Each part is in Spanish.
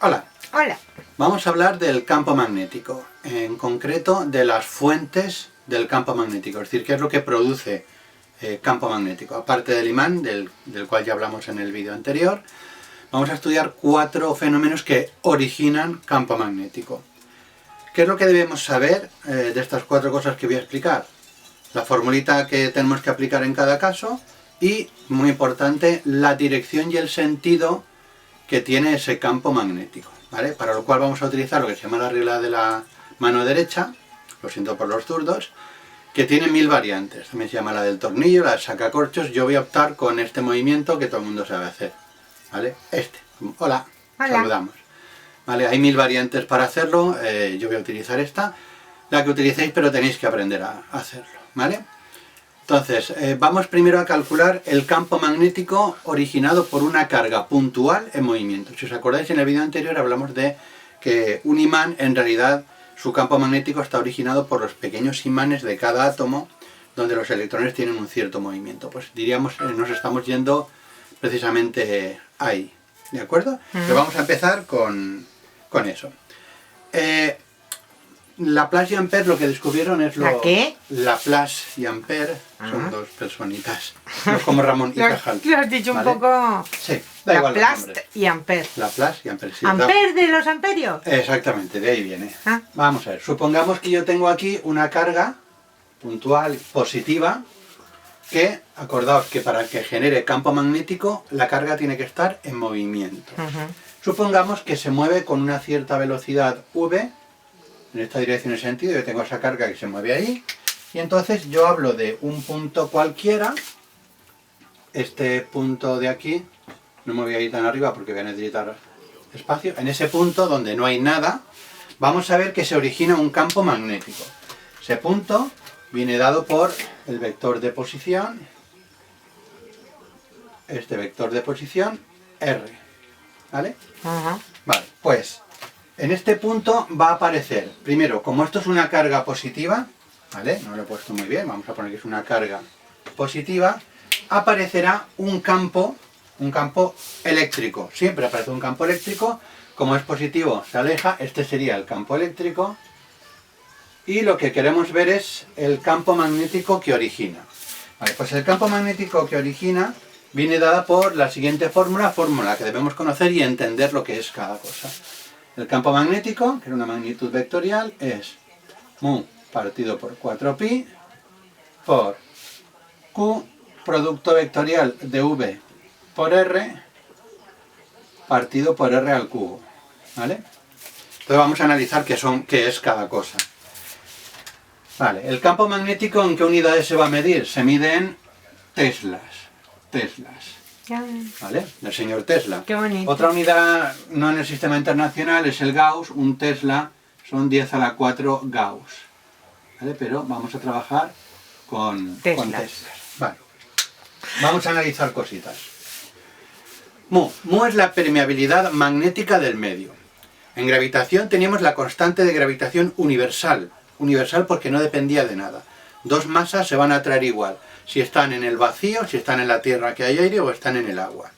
Hola. Hola. Vamos a hablar del campo magnético, en concreto de las fuentes del campo magnético, es decir, qué es lo que produce campo magnético. Aparte del imán, del cual ya hablamos en el vídeo anterior, vamos a estudiar 4 fenómenos que originan campo magnético. ¿Qué es lo que debemos saber de estas 4 cosas que voy a explicar? La formulita que tenemos que aplicar en cada caso y, muy importante, la dirección y el sentido que tiene ese campo magnético, ¿vale? Para lo cual vamos a utilizar lo que se llama la regla de la mano derecha, lo siento por los zurdos, que tiene 1000 variantes. También se llama la del tornillo, la del sacacorchos. Yo voy a optar con este movimiento que todo el mundo sabe hacer, ¿vale? Hola. Saludamos. ¿Vale? Hay 1000 variantes para hacerlo, yo voy a utilizar esta, la que utilicéis, pero tenéis que aprender a hacerlo, ¿vale? Entonces, vamos primero a calcular el campo magnético originado por una carga puntual en movimiento. Si os acordáis, en el vídeo anterior hablamos de que un imán, en realidad, su campo magnético está originado por los pequeños imanes de cada átomo, donde los electrones tienen un cierto movimiento. Pues diríamos, nos estamos yendo precisamente ahí, ¿de acuerdo? Pero vamos a empezar con eso. Laplace y Ampère lo que descubrieron es lo... ¿La qué? Laplace y Ampère son dos personitas, no como Ramón y Cajal. Lo has dicho ¿vale? un poco... Sí, da igual los Laplace nombres. y Ampère. Laplace y Ampère, sí. ¿Ampère de los amperios? Exactamente, de ahí viene. Ah. Vamos a ver, supongamos que yo tengo aquí una carga puntual positiva que, acordaos que para que genere campo magnético, la carga tiene que estar en movimiento. Supongamos que se mueve con una cierta velocidad v, en esta dirección y sentido, yo tengo esa carga que se mueve ahí, y entonces yo hablo de un punto cualquiera, este punto de aquí, no me voy a ir tan arriba porque voy a necesitar espacio, en ese punto donde no hay nada, vamos a ver que se origina un campo magnético. Ese punto viene dado por el vector de posición, este vector de posición, R, ¿vale? Vale, pues en este punto va a aparecer, primero, como esto es una carga positiva, ¿vale? No lo he puesto muy bien, vamos a poner que es una carga positiva, aparecerá un campo eléctrico. Siempre aparece un campo eléctrico, como es positivo se aleja, este sería el campo eléctrico, y lo que queremos ver es el campo magnético que origina. Vale, pues el campo magnético que origina viene dada por la siguiente fórmula que debemos conocer y entender lo que es cada cosa. El campo magnético, que es una magnitud vectorial, es mu partido por 4pi por q producto vectorial de v por r partido por r al cubo, ¿vale? Entonces vamos a analizar qué es cada cosa. Vale, el campo magnético, ¿en qué unidades se va a medir? Se mide en teslas, ¿vale? Del señor Tesla. Qué bonito. Otra unidad no en el sistema internacional es el Gauss, un Tesla son 10 a la 4 Gauss, ¿vale? Pero vamos a trabajar con Teslas. Vale. Vamos a analizar cositas. Mu es la permeabilidad magnética del medio. En gravitación teníamos la constante de gravitación universal porque no dependía de nada. Dos masas se van a atraer igual, si están en el vacío, si están en la tierra que hay aire o están en el agua.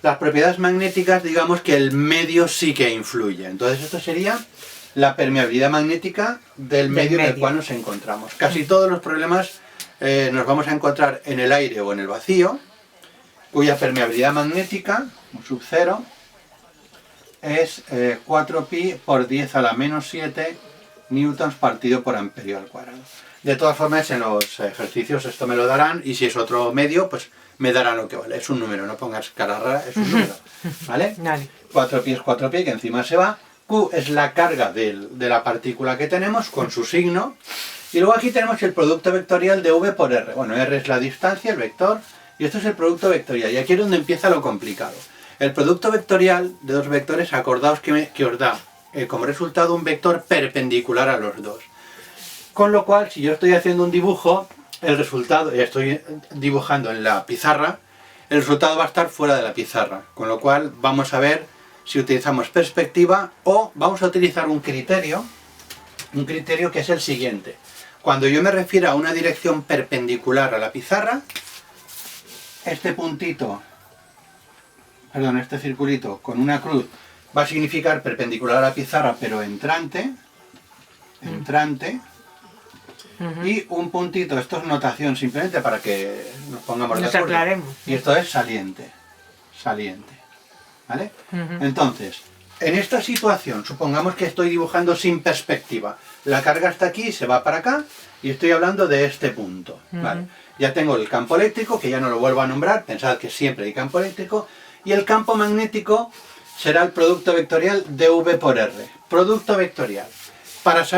Las propiedades magnéticas, digamos que el medio sí que influye. Entonces esto sería la permeabilidad magnética del medio en el cual nos encontramos. Casi todos los problemas nos vamos a encontrar en el aire o en el vacío, cuya permeabilidad magnética, sub 0, es 4pi por 10 a la menos 7 newtons partido por amperio al cuadrado. De todas formas, en los ejercicios esto me lo darán, y si es otro medio, pues me darán lo que vale. Es un número, no pongas cara rara, es un número, ¿vale? 4pi es 4pi, que encima se va. Q es la carga de la partícula que tenemos, con su signo. Y luego aquí tenemos el producto vectorial de v por r. Bueno, r es la distancia, el vector, y esto es el producto vectorial. Y aquí es donde empieza lo complicado. El producto vectorial de dos vectores, acordaos que os da como resultado un vector perpendicular a los dos. Con lo cual, si yo estoy haciendo un dibujo, el resultado, ya estoy dibujando en la pizarra, el resultado va a estar fuera de la pizarra. Con lo cual, vamos a ver si utilizamos perspectiva o vamos a utilizar un criterio que es el siguiente. Cuando yo me refiero a una dirección perpendicular a la pizarra, este puntito, perdón, este circulito con una cruz va a significar perpendicular a la pizarra, pero entrante, y un puntito, esto es notación simplemente para que nos pongamos de acuerdo. Aclaremos. Y esto es saliente, ¿vale? Entonces, en esta situación, supongamos que estoy dibujando sin perspectiva. La carga está aquí, se va para acá, y estoy hablando de este punto, ¿vale? Ya tengo el campo eléctrico, que ya no lo vuelvo a nombrar, pensad que siempre hay campo eléctrico, y el campo magnético será el producto vectorial de V por R. Producto vectorial.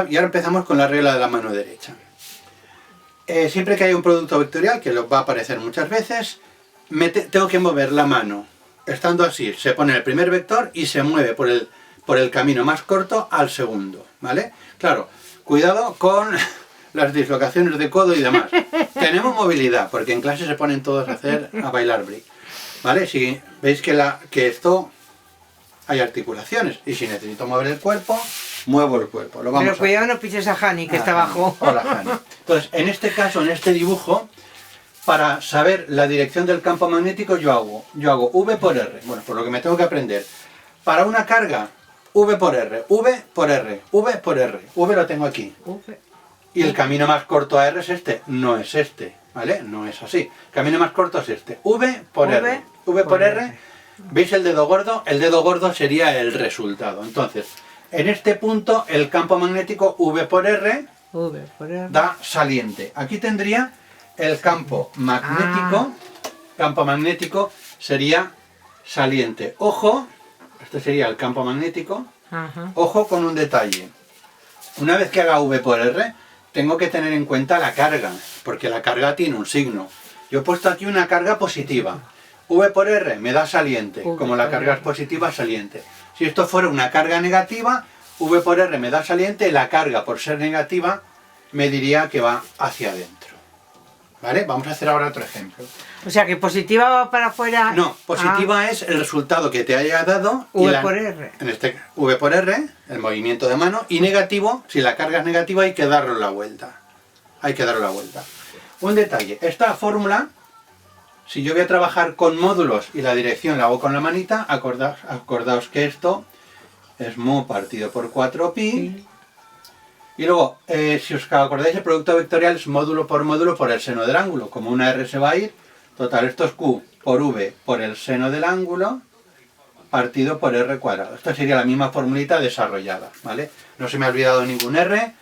Y ahora empezamos con la regla de la mano derecha. Siempre que hay un producto vectorial, que lo va a aparecer muchas veces, tengo que mover la mano. Estando así, se pone el primer vector y se mueve por el camino más corto al segundo, ¿vale? Claro, cuidado con las dislocaciones de codo y demás. Tenemos movilidad, porque en clase se ponen todos a bailar break, ¿vale? Si veis que esto hay articulaciones, y si necesito mover el cuerpo, muevo el cuerpo. Pero cuidado, no pises a Hani, que está abajo. Hola, Hani. Entonces, en este caso, en este dibujo, para saber la dirección del campo magnético, yo hago V por R. Bueno, por lo que me tengo que aprender. Para una carga, V por R, V por R, V por R. V lo tengo aquí. Y el camino más corto a R es este, no es este, ¿vale? No es así. El camino más corto es este, V por R. V por R. ¿Veis el dedo gordo? El dedo gordo sería el resultado. Entonces, en este punto, el campo magnético V por R da saliente. Aquí tendría el campo magnético. Campo magnético sería saliente. Ojo, este sería el campo magnético. Ojo con un detalle. Una vez que haga V por R, tengo que tener en cuenta la carga, porque la carga tiene un signo. Yo he puesto aquí una carga positiva. V por R me da saliente, como la carga es positiva, saliente. Si esto fuera una carga negativa, V por R me da saliente, la carga, por ser negativa, me diría que va hacia adentro. ¿Vale? Vamos a hacer ahora otro ejemplo. O sea, que positiva va para afuera. No, positiva es el resultado que te haya dado. V por R. En este V por R, el movimiento de mano, y negativo, si la carga es negativa, hay que darle la vuelta. Hay que darle la vuelta. Un detalle, esta fórmula, si yo voy a trabajar con módulos y la dirección la hago con la manita, acordaos que esto es mu partido por 4pi. Y luego, si os acordáis, el producto vectorial es módulo por el seno del ángulo. Como una R se va a ir, total, esto es Q por V por el seno del ángulo partido por R cuadrado. Esta sería la misma formulita desarrollada, ¿vale? No se me ha olvidado ningún R.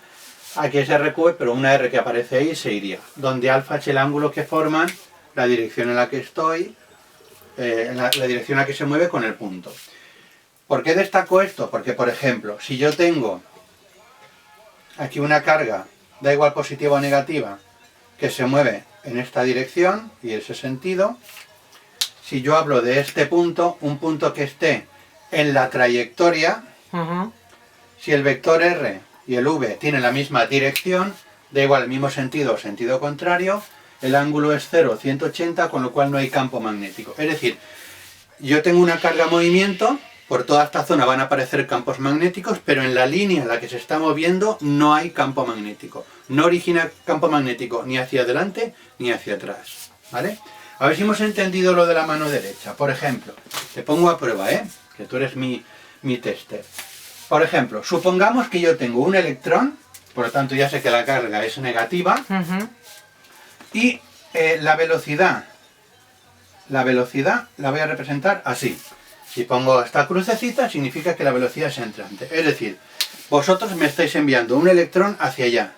Aquí es RQ, pero una R que aparece ahí se iría. Donde alfa es el ángulo que forman, la dirección en la que estoy, la dirección en la que se mueve con el punto. ¿Por qué destaco esto? Porque, por ejemplo, si yo tengo aquí una carga, da igual positiva o negativa, que se mueve en esta dirección y ese sentido, si yo hablo de este punto, un punto que esté en la trayectoria, si el vector R y el V tienen la misma dirección, da igual el mismo sentido o sentido contrario, el ángulo es 0, 180, con lo cual no hay campo magnético. Es decir, yo tengo una carga-movimiento, por toda esta zona van a aparecer campos magnéticos, pero en la línea en la que se está moviendo no hay campo magnético. No origina campo magnético ni hacia adelante ni hacia atrás, ¿vale? A ver si hemos entendido lo de la mano derecha. Por ejemplo, te pongo a prueba, que tú eres mi tester. Por ejemplo, supongamos que yo tengo un electrón, por lo tanto ya sé que la carga es negativa, y la velocidad la voy a representar así. Si pongo esta crucecita, significa que la velocidad es entrante. Es decir, vosotros me estáis enviando un electrón hacia allá,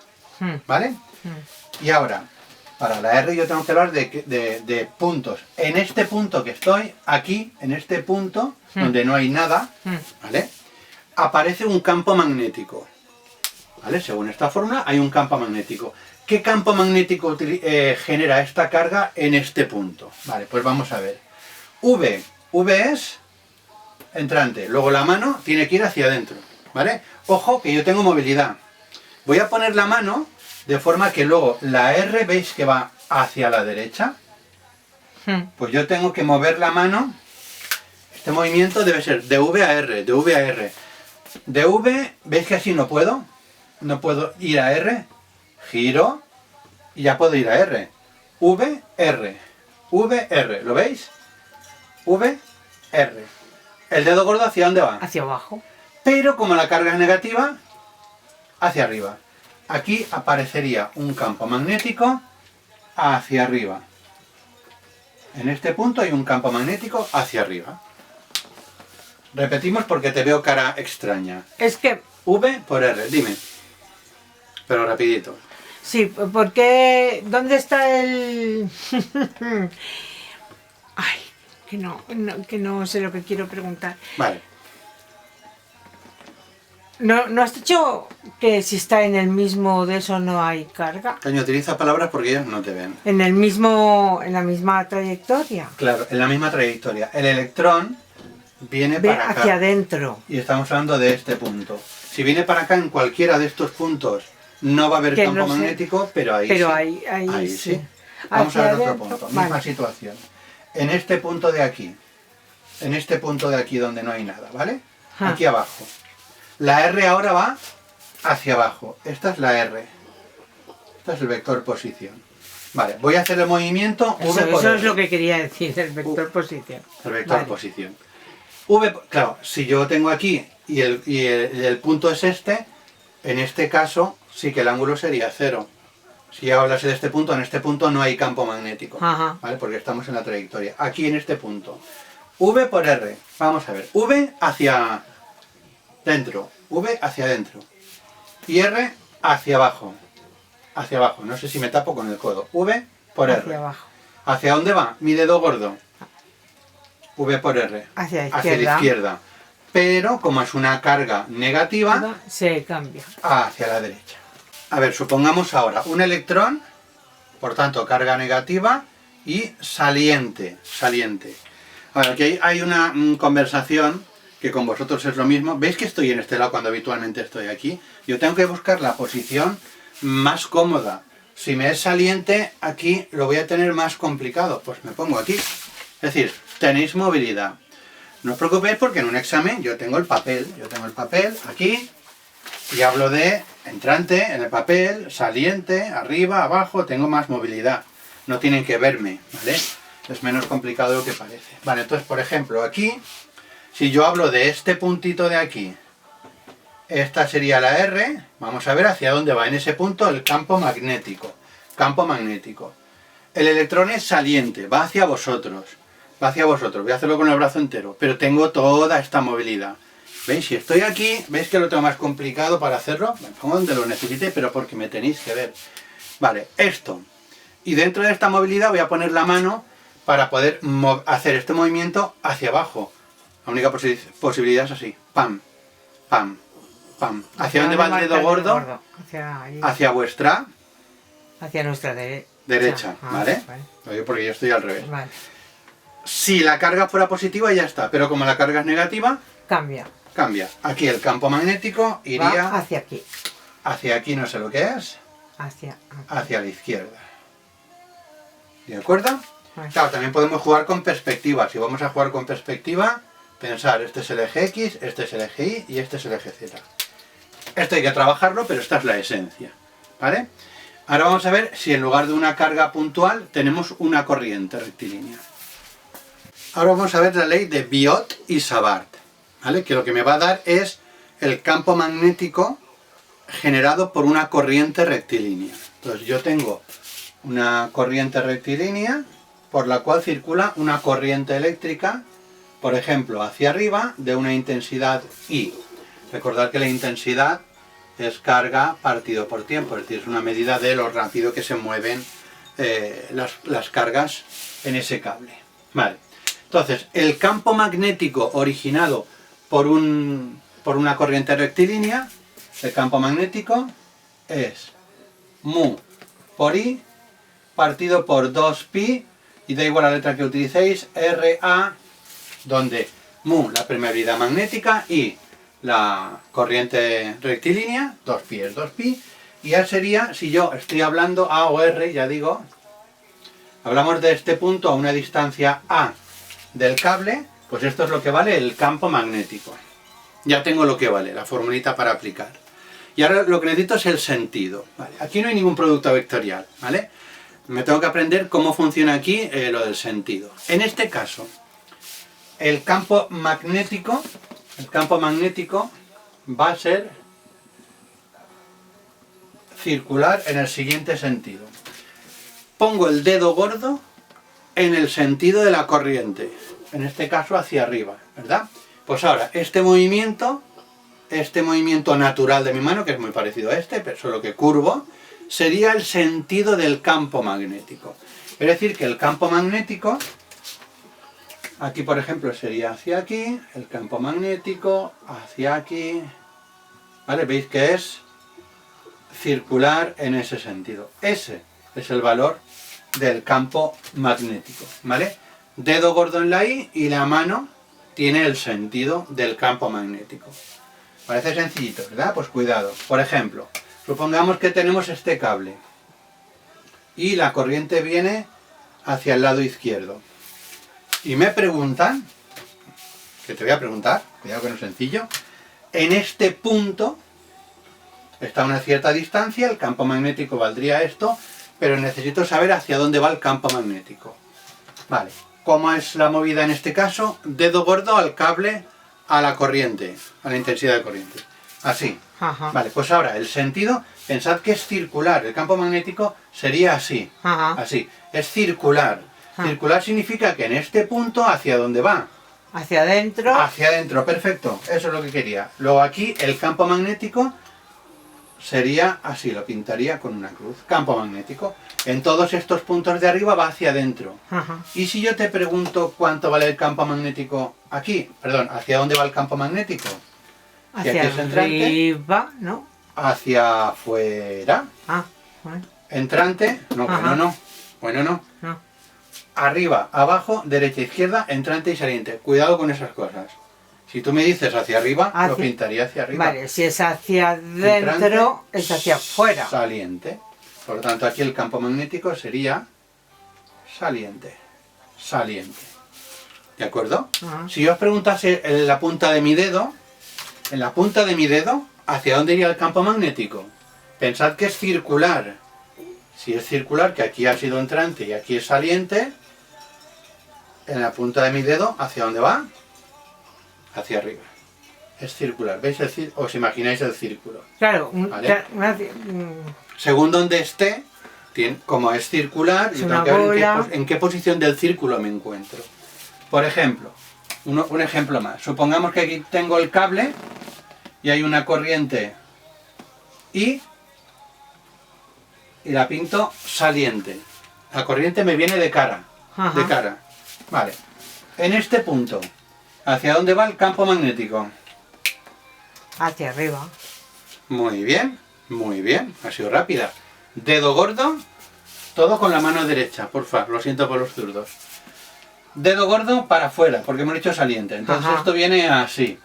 ¿vale? Y ahora, para la R yo tengo que hablar de puntos. En este punto que estoy, aquí, en este punto, donde no hay nada, ¿vale? Aparece un campo magnético, ¿vale? Según esta fórmula, hay un campo magnético. ¿Qué campo magnético genera esta carga en este punto? Vale, pues vamos a ver. V es entrante, luego la mano tiene que ir hacia adentro, ¿vale? Ojo que yo tengo movilidad. Voy a poner la mano de forma que luego la R, ¿veis que va hacia la derecha? Pues yo tengo que mover la mano. Este movimiento debe ser de V a R, de V a R. De V, ¿veis que así no puedo? No puedo ir a R. Giro y ya puedo ir a R. V, R. V, R. ¿Lo veis? V, R. ¿El dedo gordo hacia dónde va? Hacia abajo. Pero como la carga es negativa, hacia arriba. Aquí aparecería un campo magnético hacia arriba. En este punto hay un campo magnético hacia arriba. Repetimos porque te veo cara extraña. Es que... V por R, dime. Pero rapidito. Sí, porque... ¿Dónde está el...? Ay, que no sé lo que quiero preguntar. Vale. ¿No has dicho que si está en el mismo de eso no hay carga? Caño, utiliza palabras porque ellos no te ven. En la misma trayectoria. Claro, en la misma trayectoria. El electrón viene para acá. Hacia adentro. Y estamos hablando de este punto. Si viene para acá en cualquiera de estos puntos, no va a haber campo magnético, pero ahí pero sí. Ahí Sí. Vamos a ver otro punto. Vale. Misma situación. En este punto de aquí. En este punto de aquí donde no hay nada, ¿vale? Aquí abajo. La R ahora va hacia abajo. Esta es la R. Este es el vector posición. Vale, voy a hacer el movimiento V por Eso R. es lo que quería decir, el vector posición. El vector posición. V, claro, si yo tengo aquí y el punto es este, en este caso sí que el ángulo sería 0. Si yo hablase de este punto, en este punto no hay campo magnético, ¿vale? Porque estamos en la trayectoria. Aquí en este punto. V por R. Vamos a ver. V hacia dentro. V hacia adentro. Y R hacia abajo. Hacia abajo. No sé si me tapo con el codo. V por R. Hacia abajo. ¿Hacia dónde va? Mi dedo gordo. V por R. Hacia la izquierda. Pero como es una carga negativa, se cambia. Hacia la derecha. A ver, supongamos ahora un electrón, por tanto carga negativa y saliente. Ahora, aquí hay una conversación que con vosotros es lo mismo. ¿Veis que estoy en este lado cuando habitualmente estoy aquí? Yo tengo que buscar la posición más cómoda. Si me es saliente, aquí lo voy a tener más complicado. Pues me pongo aquí. Es decir, tenéis movilidad. No os preocupéis porque en un examen yo tengo el papel. Aquí y hablo de entrante en el papel, saliente, arriba, abajo, tengo más movilidad. No tienen que verme, ¿vale? Es menos complicado de lo que parece. Vale, entonces, por ejemplo, aquí, si yo hablo de este puntito de aquí, esta sería la R, vamos a ver hacia dónde va en ese punto el campo magnético. El electrón es saliente, va hacia vosotros. Voy a hacerlo con el brazo entero, pero tengo toda esta movilidad. ¿Veis? Si estoy aquí, ¿veis que lo tengo más complicado para hacerlo? Me pongo donde lo necesite, pero porque me tenéis que ver. Vale, esto. Y dentro de esta movilidad voy a poner la mano para poder hacer este movimiento hacia abajo. La única posibilidad es así. Pam, pam, pam. ¿Hacia dónde va el dedo gordo? Hacia vuestra... Hacia nuestra derecha, ¿vale? Vale. Porque yo estoy al revés. Vale. Si la carga fuera positiva ya está, pero como la carga es negativa... Cambia. Aquí el campo magnético iría... Va hacia aquí. Hacia aquí no sé lo que es. Hacia la izquierda. ¿De acuerdo? Claro, también podemos jugar con perspectiva. Si vamos a jugar con perspectiva, pensar, este es el eje X, este es el eje Y y este es el eje Z. Esto hay que trabajarlo, pero esta es la esencia. ¿Vale? Ahora vamos a ver si en lugar de una carga puntual tenemos una corriente rectilínea. Ahora vamos a ver la ley de Biot y Savart, ¿vale? Que lo que me va a dar es el campo magnético generado por una corriente rectilínea. Entonces yo tengo una corriente rectilínea por la cual circula una corriente eléctrica, por ejemplo, hacia arriba de una intensidad I. Recordad que la intensidad es carga partido por tiempo, es decir, es una medida de lo rápido que se mueven las cargas en ese cable. Vale. Entonces, el campo magnético originado por una corriente rectilínea, el campo magnético es mu por I partido por 2pi, y da igual la letra que utilicéis, RA, donde mu, la permeabilidad magnética, y la corriente rectilínea, 2pi es 2pi, y ya sería, si yo estoy hablando A o R, ya digo, hablamos de este punto a una distancia A del cable, pues esto es lo que vale el campo magnético. Ya tengo lo que vale, la formulita para aplicar. Y ahora lo que necesito es el sentido. ¿Vale? Aquí no hay ningún producto vectorial, ¿vale? Me tengo que aprender cómo funciona aquí lo del sentido. En este caso, el campo magnético va a ser circular en el siguiente sentido. Pongo el dedo gordo en el sentido de la corriente, en este caso hacia arriba, ¿verdad? Pues ahora, este movimiento natural de mi mano, que es muy parecido a este, pero solo que curvo, sería el sentido del campo magnético. Es decir, que el campo magnético, aquí por ejemplo sería hacia aquí, el campo magnético hacia aquí, ¿vale? Veis que es circular en ese sentido. Ese es el valor del campo magnético, ¿vale? Dedo gordo en la I y la mano tiene el sentido del campo magnético. Parece sencillito, ¿verdad? Pues cuidado. Por ejemplo, supongamos que tenemos este cable y la corriente viene hacia el lado izquierdo. Y me preguntan, que te voy a preguntar, cuidado que no es sencillo, en este punto está a una cierta distancia, el campo magnético valdría esto, pero necesito saber hacia dónde va el campo magnético. Vale, ¿cómo es la movida en este caso? Dedo gordo al cable, a la corriente, a la intensidad de corriente. Así. Ajá. Vale, pues ahora el sentido, pensad que es circular, el campo magnético sería así. Ajá. Así, es circular. Ajá. Circular significa que en este punto, ¿hacia dónde va? Hacia adentro. Hacia adentro, perfecto, eso es lo que quería. Luego aquí el campo magnético sería así, lo pintaría con una cruz. Campo magnético. En todos estos puntos de arriba va hacia adentro. Ajá. Y si yo te pregunto cuánto vale el campo magnético aquí, perdón, ¿hacia dónde va el campo magnético? Si aquí Hacia es entrante, arriba, ¿no? hacia afuera. Ah, bueno. Entrante, no, Ajá. bueno no, bueno no. No. Arriba, abajo, derecha, izquierda, entrante y saliente. Cuidado con esas cosas. Si tú me dices hacia arriba, lo pintaría hacia arriba. Vale, si es hacia adentro, Entrante, es hacia afuera. Saliente. Por lo tanto, aquí el campo magnético sería saliente. Saliente. ¿De acuerdo? Ajá. Si yo os preguntase en la punta de mi dedo, ¿hacia dónde iría el campo magnético? Pensad que es circular. Si es circular, que aquí ha sido entrante y aquí es saliente, en la punta de mi dedo, ¿hacia dónde va? Hacia arriba. Es circular. ¿Veis el círculo? ¿Os imagináis el círculo? Claro, ¿Vale? Según donde esté, como es circular, Es yo una tengo que ver bola. en qué posición del círculo me encuentro. Por ejemplo, un ejemplo más. Supongamos que aquí tengo el cable y hay una corriente I y la pinto saliente. La corriente me viene de cara. Ajá. De cara. Vale. En este punto, ¿hacia dónde va el campo magnético? Hacia arriba. Muy bien, ha sido rápida. Dedo gordo, todo con la mano derecha, por favor, lo siento por los zurdos. Dedo gordo para afuera, porque hemos dicho saliente. Entonces Ajá. esto viene así,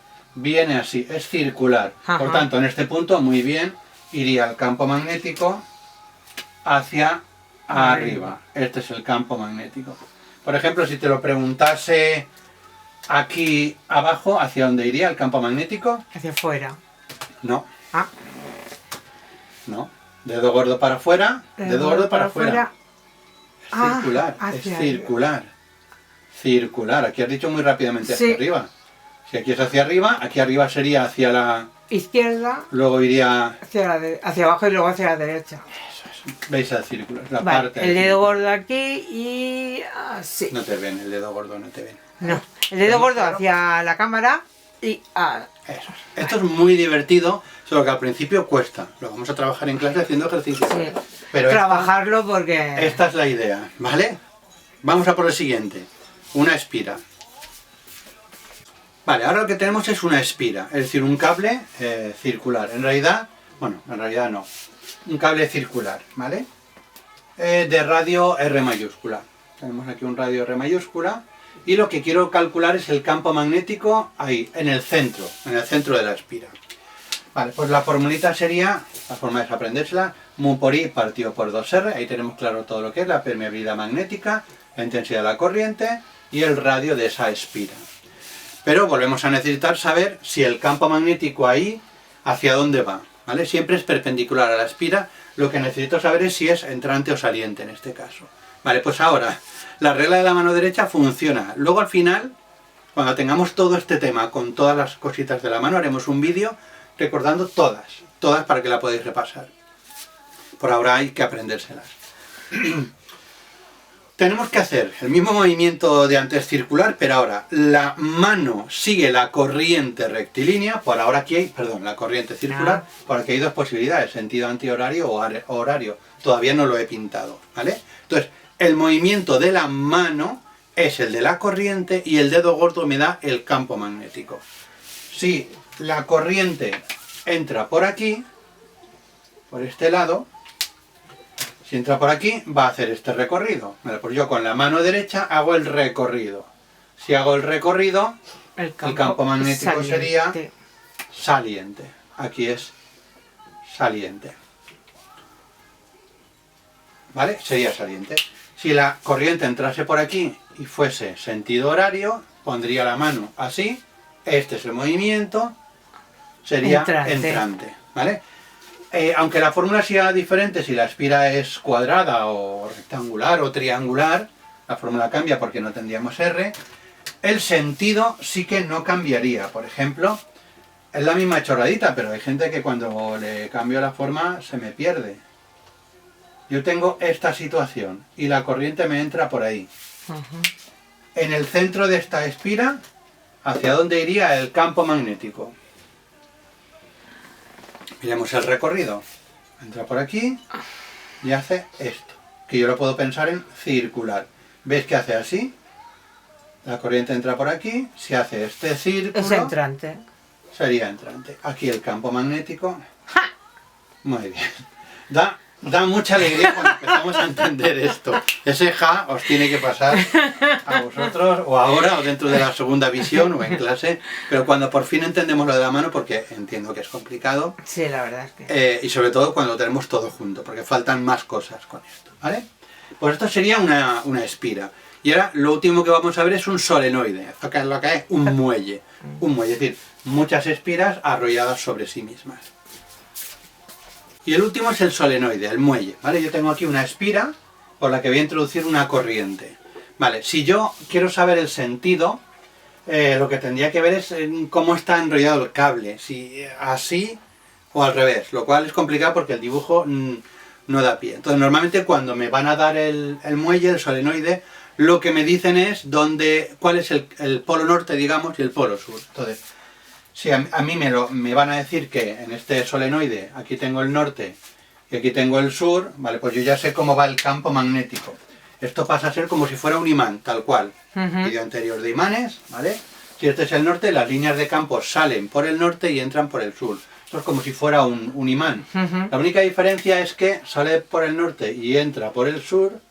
es circular. Ajá. Por tanto, en este punto, muy bien, iría el campo magnético hacia arriba. Este es el campo magnético. Por ejemplo, si te lo preguntase aquí abajo, ¿hacia dónde iría el campo magnético? Hacia afuera. No. Ah. No. Dedo gordo para afuera, dedo gordo para afuera. Es Ah, circular, hacia es circular. Circular, aquí has dicho muy rápidamente hacia Sí. arriba. Si aquí es hacia arriba, aquí arriba sería hacia la... Izquierda, Luego iría... hacia abajo y luego hacia la derecha. ¿Veis el círculo? Es la Vale, parte el del dedo círculo. gordo aquí y así. No te ven, el dedo gordo no te ven. No, el dedo gordo hacia la cámara y Eso es. Esto es muy divertido, solo que al principio cuesta. Lo vamos a trabajar en clase haciendo ejercicios. sí. Pero Trabajarlo porque... esta es la idea, ¿vale? Vamos a por el siguiente. Una espira. Vale, ahora lo que tenemos es una espira, es decir, un cable circular. En realidad no. Un cable circular, ¿vale? De radio R mayúscula. Tenemos aquí un radio R mayúscula. Y lo que quiero calcular es el campo magnético ahí, en el centro de la espira. Vale, pues la formulita sería, la forma es aprendérsela, mu por I partido por 2R. Ahí tenemos claro todo lo que es la permeabilidad magnética, la intensidad de la corriente y el radio de esa espira. Pero volvemos a necesitar saber si el campo magnético ahí, hacia dónde va, ¿vale? Siempre es perpendicular a la espira, lo que necesito saber es si es entrante o saliente en este caso. Vale, pues ahora, la regla de la mano derecha funciona. Luego al final, Cuando tengamos todo este tema con todas las cositas de la mano, haremos un vídeo recordando todas para que la podáis repasar. Por ahora hay que aprendérselas. Tenemos que hacer el mismo movimiento de antes circular, pero ahora la mano sigue la corriente rectilínea, por ahora aquí hay, perdón, la corriente circular, por aquí hay dos posibilidades, sentido antihorario o horario. Todavía no lo he pintado, ¿vale? Entonces, el movimiento de la mano es el de la corriente y el dedo gordo me da el campo magnético. Si la corriente entra por aquí, por este lado, si entra por aquí, va a hacer este recorrido. Vale, pues yo con la mano derecha hago el recorrido. Si hago el recorrido, el campo magnético sería saliente. Aquí es saliente. ¿Vale? Sería saliente. Si la corriente entrase por aquí y fuese sentido horario, pondría la mano así. Este es el movimiento. Sería entrante. ¿Vale? Aunque la fórmula sea diferente, si la espira es cuadrada o rectangular o triangular, la fórmula cambia porque no tendríamos R, el sentido sí que no cambiaría. Por ejemplo, es la misma chorradita, pero hay gente que cuando le cambio la forma se me pierde. Yo tengo esta situación y la corriente me entra por ahí. En el centro de esta espira, ¿hacia dónde iría el campo magnético? Miremos el recorrido. Entra por aquí y hace esto, que yo lo puedo pensar en circular. ¿Ves que hace así? La corriente entra por aquí, si hace este círculo... Es entrante. Sería entrante. Aquí el campo magnético... Muy bien. Da mucha alegría cuando empezamos a entender esto. Ese ja os tiene que pasar a vosotros, o ahora, o dentro de la segunda visión, o en clase, pero cuando por fin entendemos lo de la mano, porque entiendo que es complicado. Sí, la verdad es que... y sobre todo cuando lo tenemos todo junto, porque faltan más cosas con esto, ¿vale? Pues esto sería una espira. Y ahora lo último que vamos a ver es un solenoide, esto que es lo que es un muelle. Un muelle, es decir, muchas espiras arrolladas sobre sí mismas. Y el último es el solenoide, el muelle, ¿vale? Yo tengo aquí una espira por la que voy a introducir una corriente. Vale, si yo quiero saber el sentido, lo que tendría que ver es cómo está enrollado el cable, si así o al revés, lo cual es complicado porque el dibujo no da pie. Entonces, normalmente cuando me van a dar el muelle, el solenoide, lo que me dicen es cuál es el polo norte, digamos, y el polo sur. Entonces, si a mí me van a decir que en este solenoide aquí tengo el norte y aquí tengo el sur, vale, pues yo ya sé cómo va el campo magnético. Esto pasa a ser como si fuera un imán, tal cual. Vídeo anterior de imanes, ¿vale? Si este es el norte, las líneas de campo salen por el norte y entran por el sur. Esto es como si fuera un imán. La única diferencia es que sale por el norte y entra por el sur,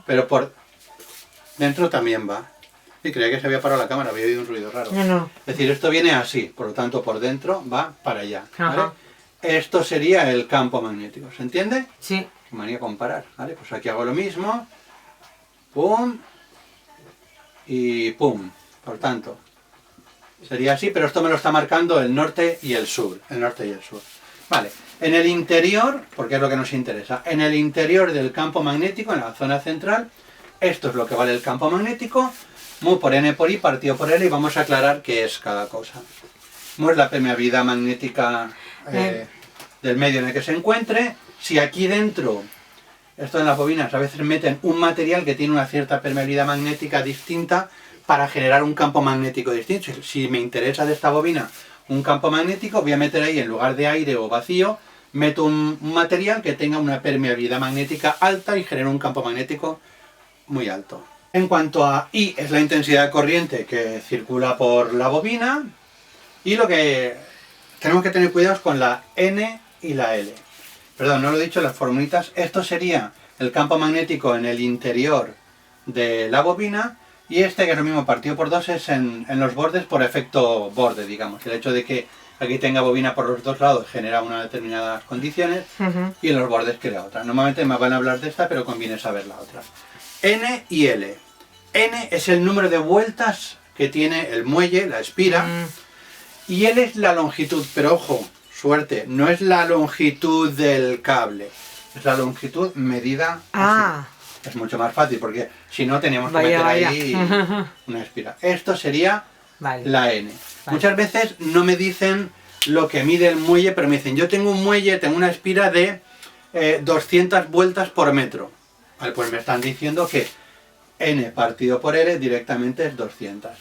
pero por dentro también va. Y creía que se había parado la cámara, había oído un ruido raro. No. Es decir, esto viene así, por lo tanto por dentro va para allá, ¿vale? Esto sería el campo magnético, ¿se entiende? Sí. Qué manía comparar, ¿vale? Pues aquí hago lo mismo, pum, y pum. Por tanto, sería así, pero esto me lo está marcando el norte y el sur, Vale, en el interior, porque es lo que nos interesa, en el interior del campo magnético, en la zona central, esto es lo que vale el campo magnético, mu por n por i partido por l, y vamos a aclarar qué es cada cosa. Mu es la permeabilidad magnética del medio en el que se encuentre. Si aquí dentro, esto en las bobinas a veces meten un material que tiene una cierta permeabilidad magnética distinta para generar un campo magnético distinto. Si me interesa de esta bobina un campo magnético, voy a meter ahí, en lugar de aire o vacío, meto un material que tenga una permeabilidad magnética alta y genera un campo magnético muy alto. En cuanto a I, es la intensidad de corriente que circula por la bobina, y lo que tenemos que tener cuidado es con la N y la L. Perdón, no lo he dicho, las formulitas. Esto sería el campo magnético en el interior de la bobina, y este, que es lo mismo partido por 2, es en los bordes por efecto borde, digamos. El hecho de que aquí tenga bobina por los dos lados genera unas determinadas condiciones, y en los bordes crea otra. Normalmente me van a hablar de esta, pero conviene saber la otra. N y L. N es el número de vueltas que tiene el muelle, la espira, y L es la longitud, pero ojo, suerte, no es la longitud del cable, es la longitud medida así. Es mucho más fácil, porque si no teníamos que meter ahí una espira. Esto sería Vale. la N. Vale. Muchas veces no me dicen lo que mide el muelle, pero me dicen, yo tengo un muelle, tengo una espira de 200 vueltas por metro. Vale, pues me están diciendo que N partido por L directamente es 200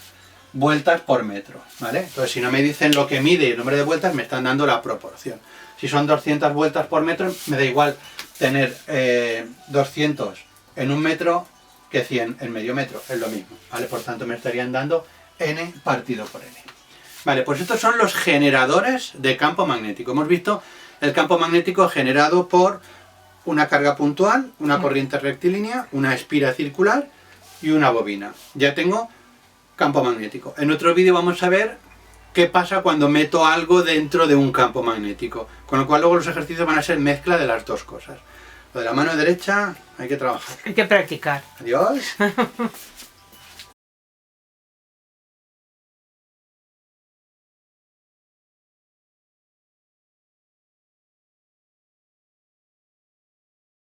vueltas por metro, ¿vale? Entonces, si no me dicen lo que mide el número de vueltas, me están dando la proporción. Si son 200 vueltas por metro, me da igual tener 200 en un metro que 100 en medio metro, es lo mismo, ¿vale? Por tanto, me estarían dando N partido por N. Vale, pues estos son los generadores de campo magnético. Hemos visto el campo magnético generado por una carga puntual, una corriente rectilínea, una espira circular y una bobina. Ya tengo campo magnético. En otro vídeo vamos a ver qué pasa cuando meto algo dentro de un campo magnético. Con lo cual luego los ejercicios van a ser mezcla de las dos cosas. Lo de la mano derecha hay que trabajar. Hay que practicar. Adiós.